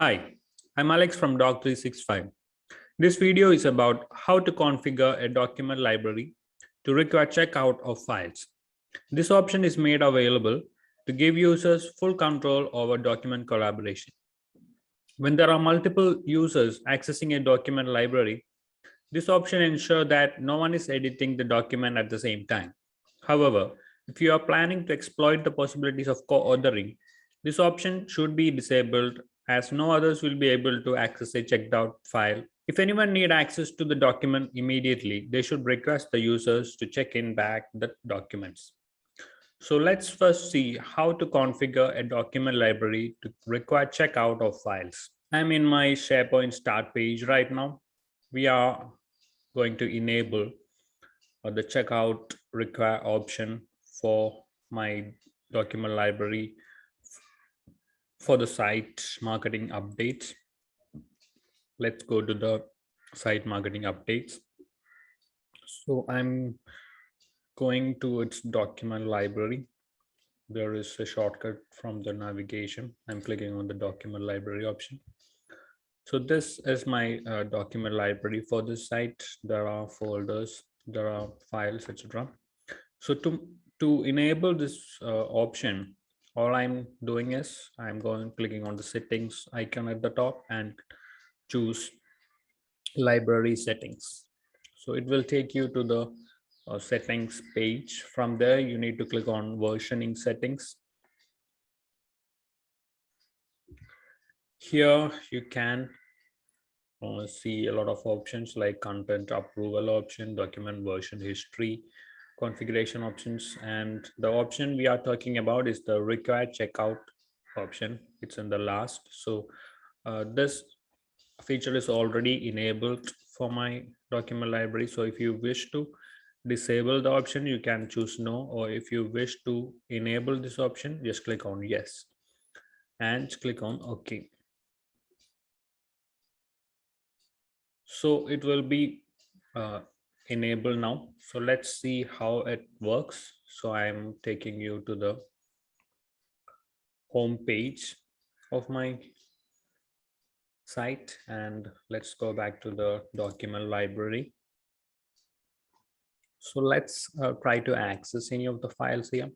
Hi, I'm Alex from Doc365. This video is about how to configure a document library to require checkout of files. This option is made available to give users full control over document collaboration. When there are multiple users accessing a document library, this option ensures that no one is editing the document at the same time. However, if you are planning to exploit the possibilities of co-authoring, this option should be disabled as no others will be able to access a checked out file. If anyone need access to the document immediately, they should request the users to check in back the documents. So let's first see how to configure a document library to require checkout of files. I'm in my SharePoint start page right now. We are going to enable the checkout require option for my document library for the site marketing updates. Let's go to the site marketing updates. So I'm going to its document library. There is a shortcut from the navigation. I'm clicking on the document library option. So this is my document library for this site. There are folders, there are files, etc. So to enable this option, all I'm doing is I'm clicking on the settings icon at the top and choose library settings. So it will take you to the settings page. From there, you need to click on versioning settings. Here you can see a lot of options like content approval option, document version history, configuration options, and the option we are talking about is the required checkout option. It's in the last. So this feature is already enabled for my document library. So if you wish to disable the option, you can choose no, or if you wish to enable this option, just click on yes and click on OK. So it will be enabled now. So let's see how it works. So I'm taking you to the home page of my site, and let's go back to the document library. So let's try to access any of the files here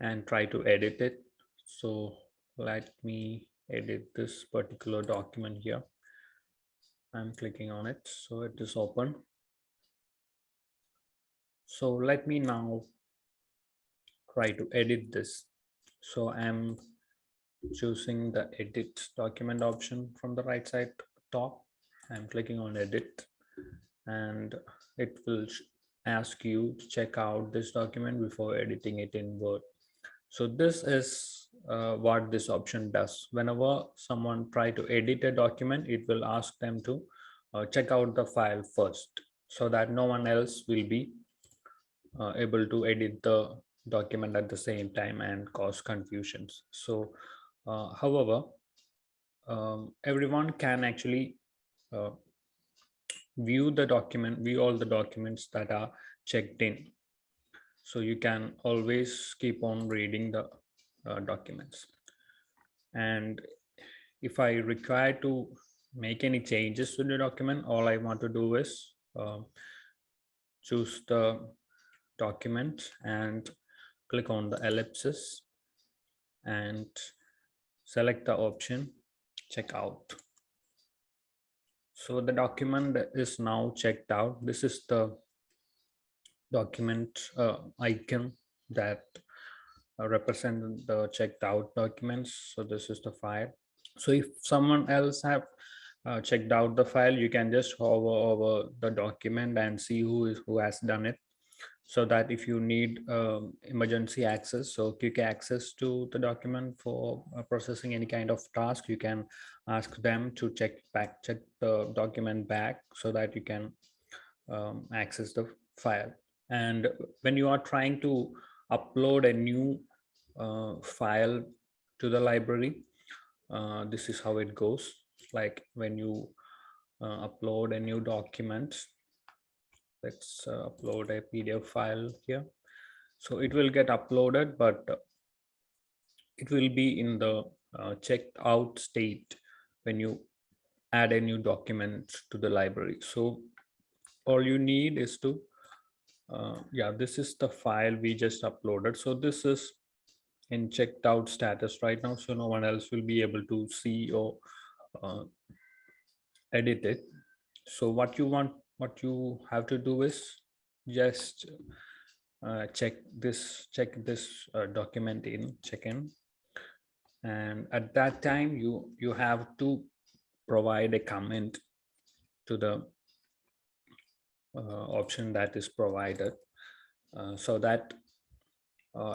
and try to edit it. So let me edit this particular document here. I'm clicking on it, so it is open. So let me now try to edit this. So I'm choosing the edit document option from the right side top. I'm clicking on edit, and it will ask you to check out this document before editing it in Word. So this is what this option does. Whenever someone try to edit a document, it will ask them to check out the file first, so that no one else will be able to edit the document at the same time and cause confusions. So however, everyone can actually view all the documents that are checked in. So you can always keep on reading the documents. And if I require to make any changes to the document, all I want to do is choose the document and click on the ellipsis and select the option checkout. So the document is now checked out. This is the document icon that represent the checked out documents. So this is the file. So if someone else have checked out the file, you can just hover over the document and see who has done it, so that if you need emergency access, so quick access to the document for processing any kind of task, you can ask them to check the document back so that you can access the file. And when you are trying to upload a new file to the library, this is how it goes. Like when you upload a new document, let's upload a PDF file here. So it will get uploaded, but it will be in the checked out state when you add a new document to the library. So all you need is to yeah, this is the file we just uploaded. So this is in checked out status right now, so no one else will be able to see or uh, edit it. So what you have to do is just check this document in check in, and at that time you have to provide a comment to the option that is provided, so that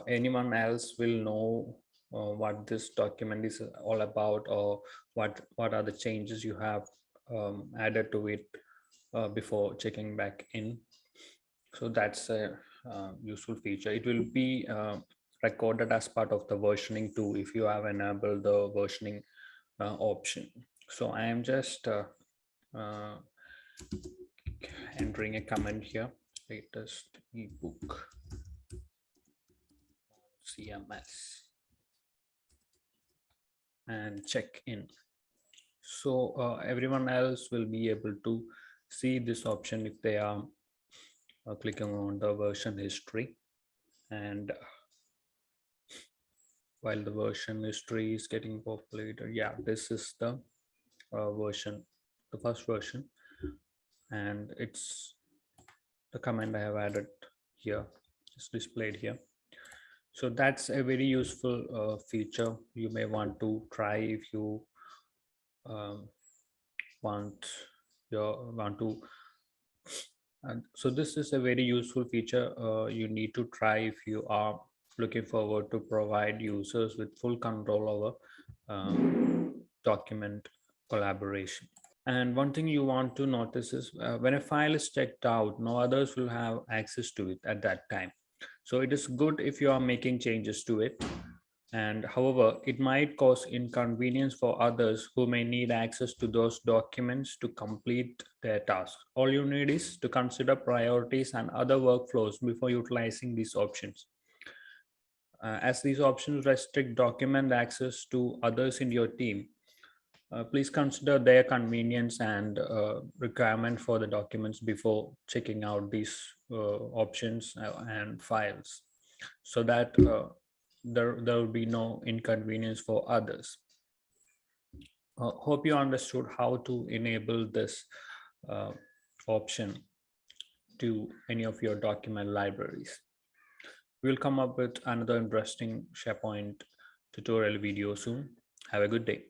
anyone else will know what this document is all about, or what are the changes you have added to it before checking back in. So that's a useful feature. It will be recorded as part of the versioning too if you have enabled the versioning option. So I am just uh, entering a comment here, latest ebook CMS, and check in. So everyone else will be able to see this option if they are clicking on the version history. And while the version history is getting populated, yeah, this is the version, the first version, and it's the command I have added here, is displayed here. So that's a very useful feature you may want to try if you um, want to. And so this is a very useful feature you need to try if you are looking forward to provide users with full control over document collaboration. And one thing you want to notice is when a file is checked out, no others will have access to it at that time. So it is good if you are making changes to it. And however, it might cause inconvenience for others who may need access to those documents to complete their task. All you need is to consider priorities and other workflows before utilizing these options. As these options restrict document access to others in your team, please consider their convenience and requirement for the documents before checking out these options and files, so that there will be no inconvenience for others. Hope you understood how to enable this uh, option to any of your document libraries. We'll come up with another interesting SharePoint tutorial video soon. Have a good day.